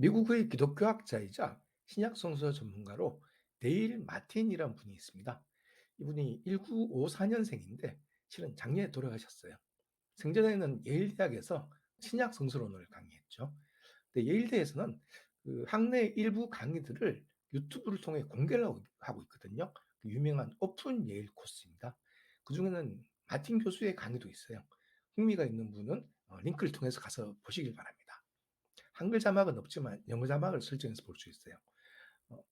미국의 기독교학자이자 신약 성서 전문가로 데일 마틴이라는 분이 있습니다. 이분이 1954년생인데 실은 작년에 돌아가셨어요. 생전에는 예일 대학에서 신약 성서론을 강의했죠. 근데 예일 대에서는 그 학내 일부 강의들을 유튜브를 통해 공개를 하고 있거든요. 그 유명한 오픈 예일 코스입니다. 그 중에는 마틴 교수의 강의도 있어요. 흥미가 있는 분은 링크를 통해서 가서 보시길 바랍니다. 한글 자막은 없지만 영어 자막을 설정해서 볼 수 있어요. 어,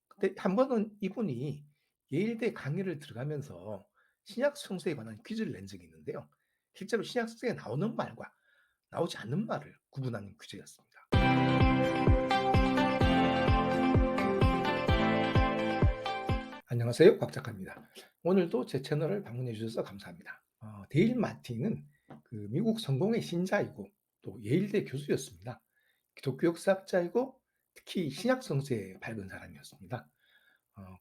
근데 한 번은 이분이 예일대 강의를 들어가면서 신약 성서에 관한 퀴즈를 낸 적이 있는데요. 실제로 신약 성서에 나오는 말과 나오지 않는 말을 구분하는 퀴즈였습니다. 안녕하세요. 곽 작가입니다. 오늘도 제 채널을 방문해 주셔서 감사합니다. 데일 마틴은 그 미국 성공의 신자이고 또 예일대 교수였습니다. 기독교 역사학자이고 특히 신약 성서에 밝은 사람이었습니다.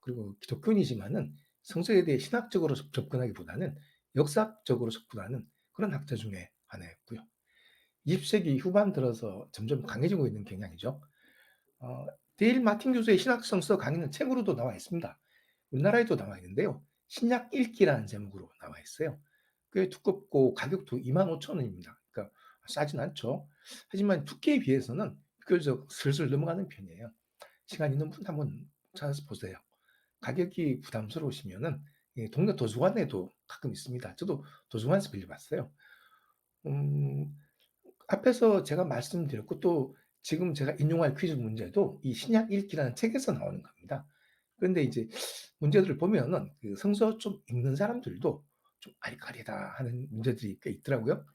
그리고 기독교인이지만은 성서에 대해 신학적으로 접근하기보다는 역사적으로 접근하는 그런 학자 중에 하나였고요. 20세기 후반 들어서 점점 강해지고 있는 경향이죠. 어, 데일 마틴 교수의 신학 성서 강의는 책으로도 나와 있습니다. 우리나라에도 나와 있는데요. 신약 읽기라는 제목으로 나와 있어요. 꽤 두껍고 가격도 25,000원입니다. 그러니까 싸진 않죠. 하지만 두께에 비해서는 비교적 슬슬 넘어가는 편이에요. 시간 있는 분 한번 찾아서 보세요. 가격이 부담스러우시면은 동네 도서관에도 가끔 있습니다. 저도 도서관에서 빌려봤어요. 음, 앞에서 제가 말씀드렸고 또 지금 제가 인용할 퀴즈 문제도 이 신약 읽기라는 책에서 나오는 겁니다. 그런데 이제 문제들을 보면은 그 성서 좀 읽는 사람들도 좀 아리까리다 하는 문제들이 꽤 있더라고요.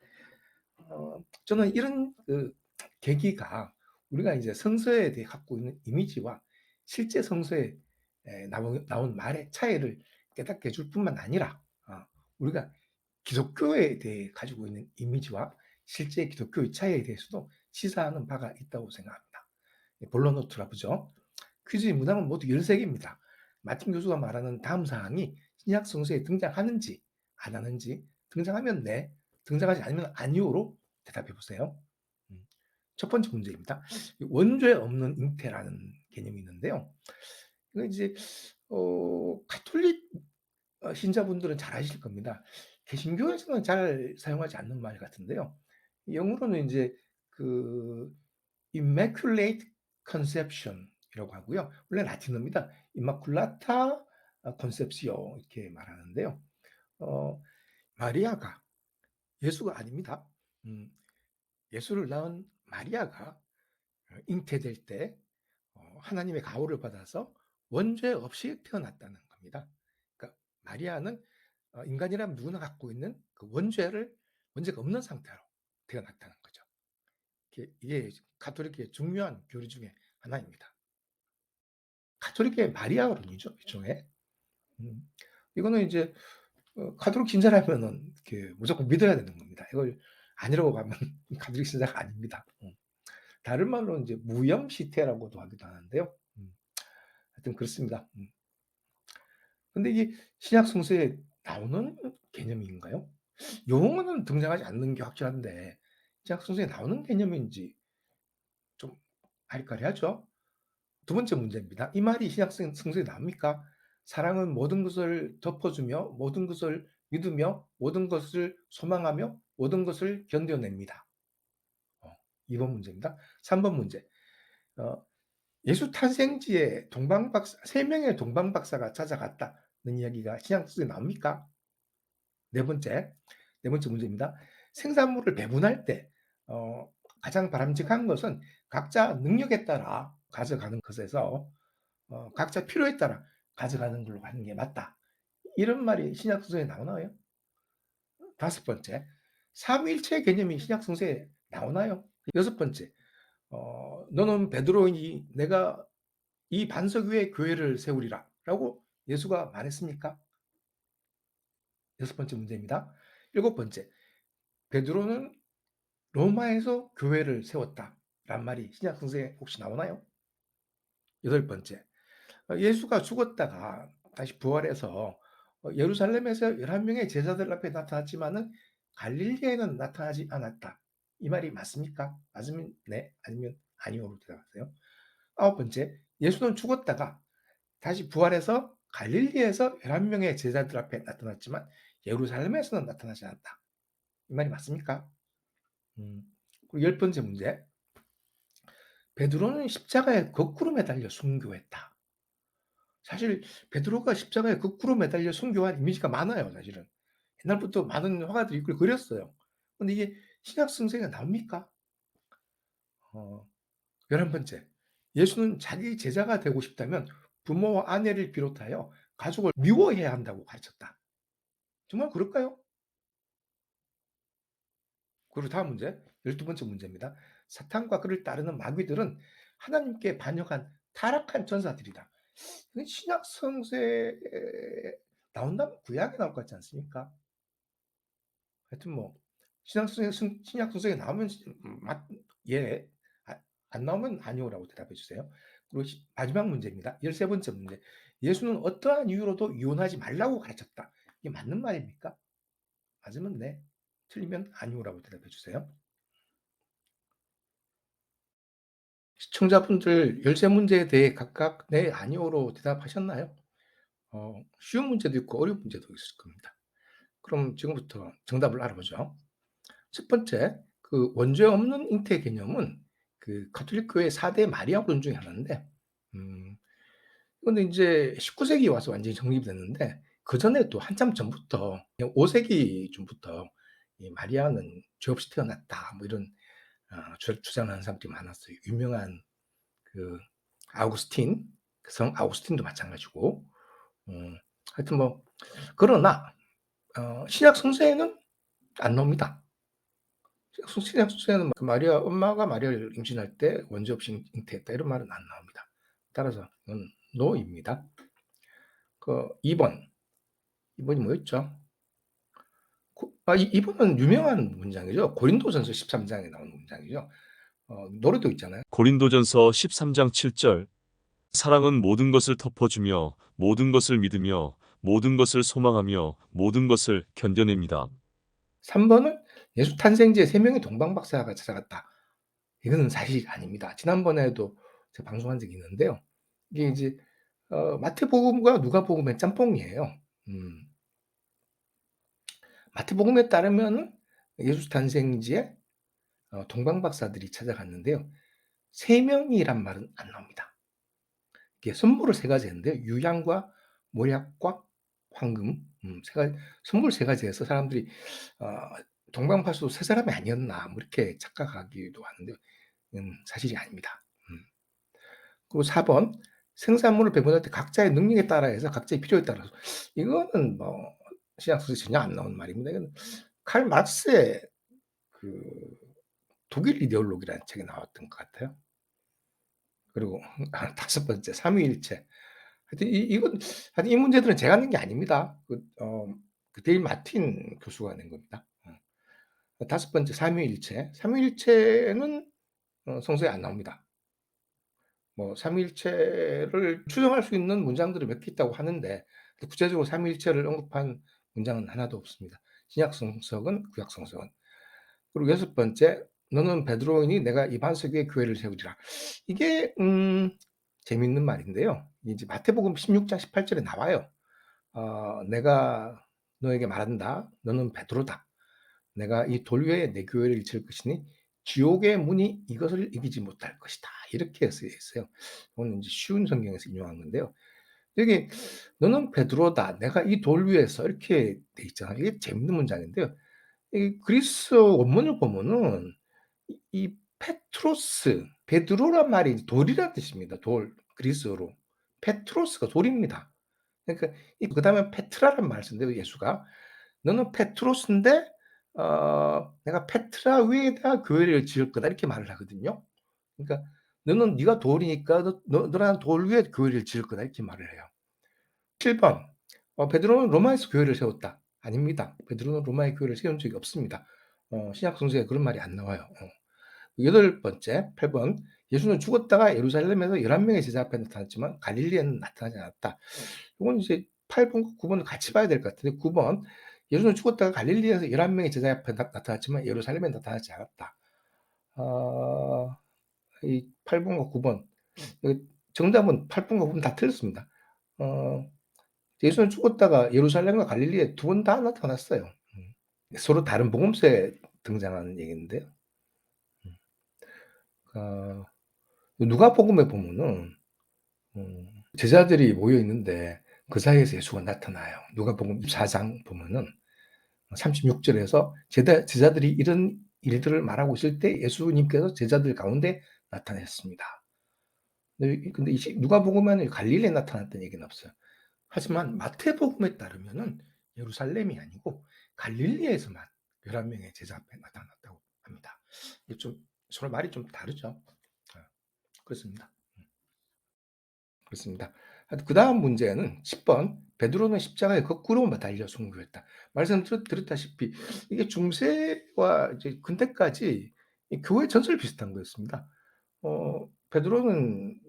저는 이런 그 계기가 우리가 이제 성서에 대해 갖고 있는 이미지와 실제 성서에 나온 말의 차이를 깨닫게 해줄 뿐만 아니라 우리가 기독교에 대해 가지고 있는 이미지와 실제 기독교의 차이에 대해서도 시사하는 바가 있다고 생각합니다. 본론으로 들어보죠. 퀴즈의 문항은 모두 13개입니다. 마틴 교수가 말하는 다음 사항이 신약 성서에 등장하는지 안 하는지, 등장하면 네, 등장하지 않으면 아니오로 대답해 보세요. 음. 첫 번째 문제입니다. 원죄 없는 잉태라는 개념이 있는데요. 이거 이제 가톨릭 신자분들은 잘 아실 겁니다. 개신교에서는 잘 사용하지 않는 말 같은데요. 영어로는 이제 그 immaculate conception이라고 하고요. 원래 라틴어입니다. immaculata conceptio 이렇게 말하는데요. 어, 마리아가 예수가 아닙니다. 음, 예수를 낳은 마리아가 잉태될 때 하나님의 가호를 받아서 원죄 없이 태어났다는 겁니다. 그러니까 마리아는 인간이라면 누구나 갖고 있는 그 원죄가 없는 상태로 태어났다는 거죠. 이게 가톨릭의 중요한 교리 중에 하나입니다. 가톨릭의 마리아론이죠, 일종의. 음, 이거는 이제 가톨릭 신자라면은 무조건 믿어야 되는 겁니다. 이걸 아니라고 가면 가톨릭 신자가 아닙니다. 다른 말로 이제 무염시태라고도 하기도 하는데요. 하여튼 그렇습니다. 근데 이게 신약 성서에 나오는 개념인가요? 용어는 등장하지 않는 게 확실한데 신약 성서에 나오는 개념인지 좀 아리까리하죠. 두 번째 문제입니다. 이 말이 신약 성서에 나옵니까? 사랑은 모든 것을 덮어주며 모든 것을 믿으며 모든 것을 소망하며 모든 것을 견뎌냅니다. 2번 문제입니다. 3번 문제. 어, 예수 탄생지에 동방박사, 3명의 동방박사가 찾아갔다는 이야기가 신약성에 나옵니까? 네 번째, 네 번째 문제입니다. 생산물을 배분할 때 가장 바람직한 것은 각자 능력에 따라 가져가는 것에서 각자 필요에 따라 가져가는 걸로 하는 게 맞다. 이런 말이 신약 성서에 나오나요? 다섯 번째, 삼위일체 개념이 신약 성서에 나오나요? 여섯 번째, 너는 베드로이니 내가 이 반석 위에 교회를 세우리라 라고 예수가 말했습니까? 여섯 번째 문제입니다. 일곱 번째, 베드로는 로마에서 교회를 세웠다 란 말이 신약 성서에 혹시 나오나요? 여덟 번째, 예수가 죽었다가 다시 부활해서 예루살렘에서 11명의 제자들 앞에 나타났지만은 갈릴리에는 나타나지 않았다. 이 말이 맞습니까? 맞으면 네, 아니면 아니오로 대답하세요. 아홉 번째, 예수는 죽었다가 다시 부활해서 갈릴리에서 11명의 제자들 앞에 나타났지만 예루살렘에서는 나타나지 않았다. 이 말이 맞습니까? 음. 그리고 열 번째 문제. 베드로는 십자가에 거꾸로 매달려 순교했다. 사실 베드로가 십자가에 거꾸로 매달려 순교한 이미지가 많아요, 사실은. 옛날부터 많은 화가들이 그걸 그렸어요. 근데 이게 신약 성경에 나옵니까? 11번째. 예수는 자기 제자가 되고 싶다면 부모와 아내를 비롯하여 가족을 미워해야 한다고 가르쳤다. 정말 그럴까요? 그리고 다음 문제, 12번째 문제입니다. 사탄과 그를 따르는 마귀들은 하나님께 반역한 타락한 전사들이다. 신약 성서에 나온다면 구약에 나올 것 같지 않습니까? 하여튼 뭐 신약 성서에 나오면 예, 안 나오면 아니오라고 대답해 주세요. 그리고 마지막 문제입니다. 13번째 문제. 예수는 어떠한 이유로도 이혼하지 말라고 가르쳤다. 이게 맞는 말입니까? 맞으면 네, 틀리면 아니오라고 대답해 주세요. 시청자분들 13문제에 대해 각각 네, 아니오로 대답하셨나요? 쉬운 문제도 있고 어려운 문제도 있을 겁니다. 그럼 지금부터 정답을 알아보죠. 첫 번째, 그 원죄 없는 잉태 개념은 그 가톨릭 교회 4대 마리아론 중에 하나인데, 근데 이제 19세기 와서 완전히 정립이 됐는데, 그전에 또 한참 전부터, 5세기쯤부터 이 마리아는 죄 없이 태어났다, 뭐 이런 주장하는 사람들이 많았어요. 유명한 그 아우구스틴, 성 아우구스틴도 마찬가지고, 하여튼 뭐, 그러나, 신약 성서에는 안 나옵니다. 신약 성서에는 그 마리아, 엄마가 마리아를 임신할 때 원죄 없이 잉태했다, 이런 말은 안 나옵니다. 따라서 이건 노입니다. 그 2번. 2번이 뭐였죠? 2번은 유명한 문장이죠. 고린도전서 13장에 나오는 문장이죠. 노래도 있잖아요. 고린도전서 13장 7절 사랑은 모든 것을 덮어주며 모든 것을 믿으며 모든 것을 소망하며 모든 것을 견뎌냅니다. 3번은 예수 탄생지에 3명의 동방박사가 찾아갔다. 이거는 사실이 아닙니다. 지난번에도 제가 방송한 적이 있는데요. 이게 이제 마태복음과 누가복음의 짬뽕이에요. 마태복음에 따르면 예수 탄생지에 동방박사들이 찾아갔는데요. 3명이란 말은 안 나옵니다. 이게 선물을 3가지 했는데요. 유향과 모략과 황금, 선물 3가지 해서 사람들이 동방박사도 3사람이 아니었나 뭐 이렇게 착각하기도 하는데 사실이 아닙니다. 그리고 4번 생산물을 배분할 때 각자의 능력에 따라 해서 각자의 필요에 따라서 이거는 뭐 신약성서에 전혀 안 나오는 말입니다. 이건 칼 마르스의 그 독일 이데올로기라는 책에 나왔던 것 같아요. 그리고 5번째 삼위일체. 하여튼 이건 하여튼 이 문제들은 제가 낸 게 아닙니다. 그 데일 마틴 교수가 낸 겁니다. 5번째 삼위일체. 삼위일체는 성서에 안 나옵니다. 뭐 삼위일체를 추정할 수 있는 문장들이 몇 개 있다고 하는데 구체적으로 삼위일체를 언급한 문장은 하나도 없습니다. 신약 성서건 구약 성서건. 그리고 6번째, 너는 베드로이니 내가 이 반석 위에 교회를 세우리라. 이게 재밌는 말인데요. 이제 마태복음 16장 18절에 나와요. 내가 너에게 말한다. 너는 베드로다. 내가 이 돌 위에 내 교회를 지을 것이니 지옥의 문이 이것을 이기지 못할 것이다. 이렇게 쓰여 있어요. 이거는 이제 쉬운 성경에서 인용한 건데요. 여기 너는 베드로다. 내가 이 돌 위에서 이렇게 돼 있잖아요. 이게 재밌는 문장인데요. 이 그리스 원문을 보면은 이 페트로스, 베드로란 말이 돌이란 뜻입니다. 돌, 그리스어로. 페트로스가 돌입니다. 그러니까 그다음에 페트라란 말을 쓴대요, 예수가. 너는 페트로스인데 내가 페트라 위에다 교회를 지을 거다 이렇게 말을 하거든요. 그러니까 너는 네가 돌이니까 너란 돌 위에 교회를 지을 거다 이렇게 말을 해요. 7번. 베드로는 로마에서 교회를 세웠다. 아닙니다. 베드로는 로마에 교회를 세운 적이 없습니다. 신약 성서에 그런 말이 안 나와요. 8번째, 8번. 예수는 죽었다가 예루살렘에서 11명의 제자 앞에 나타났지만 갈릴리에는 나타나지 않았다. 이건 이제 8번과 9번을 같이 봐야 될 것 같은데 9번. 예수는 죽었다가 갈릴리에서 11명의 제자 앞에 나타났지만 예루살렘에 나타나지 않았다. 이 8 번과 9번 정답은 8 번과 9번 다 틀렸습니다. 어 예수는 죽었다가 예루살렘과 갈릴리에 두 번 다 나타났어요. 서로 다른 복음서에 등장하는 얘기인데요. 음. 어 누가복음에 보면은 제자들이 모여 있는데 그 사이에서 예수가 나타나요. 누가복음 24장 보면은 36 절에서 제자들이 이런 일들을 말하고 있을 때 예수님께서 제자들 가운데 나타났습니다. 근데 이 누가복음에는 갈릴리에 나타났다는 얘기는 없어요. 하지만 마태복음에 따르면은 예루살렘이 아니고 갈릴리에서만 11 명의 제자 앞에 나타났다고 합니다. 이게 좀 서로 말이 좀 다르죠. 그렇습니다. 그렇습니다. 그다음 문제는 10번 베드로는 십자가에 거꾸로 매달려 순교했다. 말씀 드렸다시피 이게 중세와 이제 근대까지 이 교회 전설 비슷한 거였습니다. 베드로는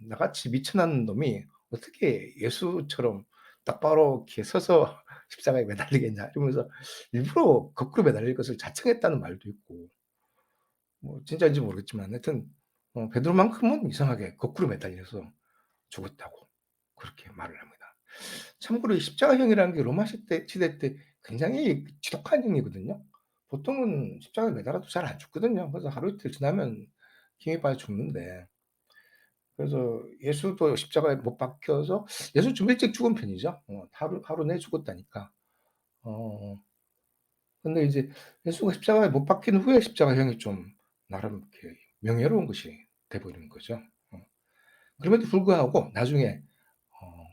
나같이 미천한 놈이 어떻게 예수처럼 똑바로 이렇게 서서 십자가에 매달리겠냐 이러면서 일부러 거꾸로 매달릴 것을 자청했다는 말도 있고 뭐 진짜인지 모르겠지만 하여튼 베드로만큼은 이상하게 거꾸로 매달려서 죽었다고 그렇게 말을 합니다. 참고로 이 십자가형이라는 게 로마 시대 때 굉장히 지독한 형이거든요. 보통은 십자가에 매달아도 잘 안 죽거든요. 그래서 하루 이틀 지나면 힘이 빠져 죽는데 그래서 예수도 십자가에 못 박혀서 예수 좀 일찍 죽은 편이죠. 하루 내에 죽었다니까. 어 근데 이제 예수가 십자가에 못 박힌 후에 십자가형이 좀 나름 이렇게 명예로운 것이 돼 버리는 거죠. 어 그럼에도 불구하고 나중에 어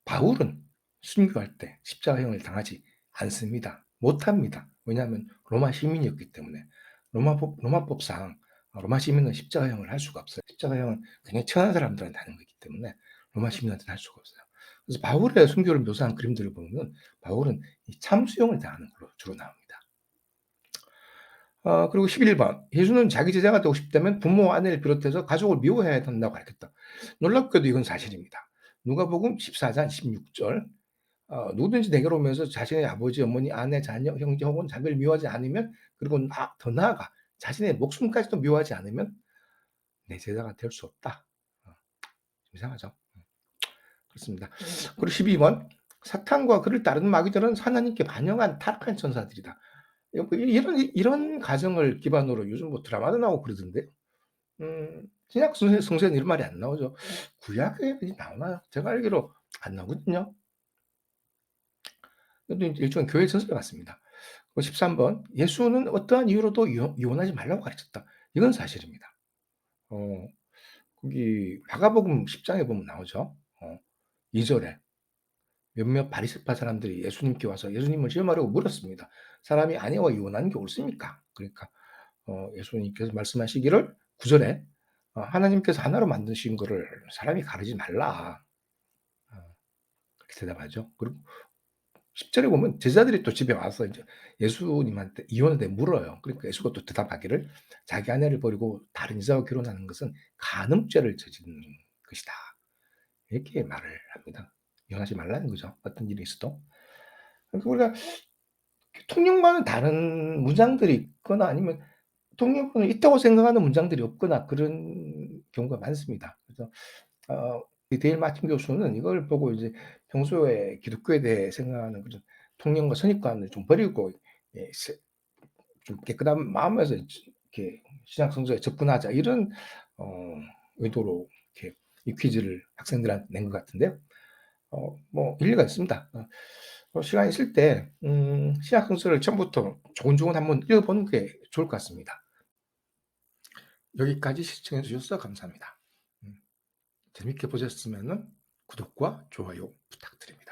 바울은 순교할 때 십자가형을 당하지 않습니다. 못합니다. 왜냐하면 로마 시민이었기 때문에. 로마법상 로마 시민은 십자가형을 할 수가 없어요. 십자가형은 굉장히 천한 사람들한테 하는 거기 때문에 로마 시민한테는 할 수가 없어요. 그래서 바울의 순교를 묘사한 그림들을 보면 바울은 이 참수형을 당하는 걸로 주로 나옵니다. 그리고 11번 예수는 자기 제자가 되고 싶다면 부모, 아내를 비롯해서 가족을 미워해야 된다고 가르쳤다. 놀랍게도 이건 사실입니다. 누가복음 14장 16절 누구든지 내게로 오면서 자신의 아버지, 어머니, 아내, 자녀, 형제 혹은 자매를 미워하지 않으면 그리고 더 나아가 자신의 목숨까지도 미워하지 않으면 내 제자가 될 수 없다. 이상하죠. 그렇습니다. 그리고 12번 사탄과 그를 따르는 마귀들은 하나님께 반영한 타락한 천사들이다. 이런 가정을 기반으로 요즘 뭐 드라마도 나오고 그러던데. 신약 성서에는 이런 말이 안 나오죠. 구약에 나오나요? 제가 알기로 안 나오거든요. 그래도 일종의 교회 전설 같습니다. 13번 예수는 어떠한 이유로도 이혼하지 말라고 가르쳤다. 이건 사실입니다. 어 거기 마가복음 10장에 보면 나오죠. 2절에 몇몇 바리새파 사람들이 예수님께 와서 예수님을 시험하려고 물었습니다. "사람이 아내와 이혼하는 게 옳습니까?" 그러니까 예수님께서 말씀하시기를 9절에 "하나님께서 하나로 만드신 거를 사람이 가르지 말라." 그렇게 대답하죠. 그리고 10 절에 보면 제자들이 또 집에 와서 이제 예수님한테 이혼에 대해 물어요. 그러니까 예수가 또 대답하기를 "자기 아내를 버리고 다른 여자와 결혼하는 것은 간음죄를 저지르는 것이다." 이렇게 말을 합니다. 이혼하지 말라는 거죠, 어떤 일이 있어도. 그러니까 우리가 통역과는 다른 문장들이 있거나 아니면 통역과는 있다고 생각하는 문장들이 없거나 그런 경우가 많습니다. 그래서 이 데일 마틴 교수는 이걸 보고 이제 평소에 기독교에 대해 생각하는 그런 통념과 선입관을 좀 버리고 예 좀 깨끗한 마음에서 이렇게 신약 성서에 접근하자 이런 어 의도로 이렇게 이 퀴즈를 학생들한테 낸 것 같은데요. 뭐 일리가 있습니다. 시간 있을 때 신약 성서를 처음부터 조근조근 한번 읽어보는 게 좋을 것 같습니다. 여기까지 시청해 주셔서 감사합니다. 재밌게 보셨으면은 구독과 좋아요 부탁드립니다.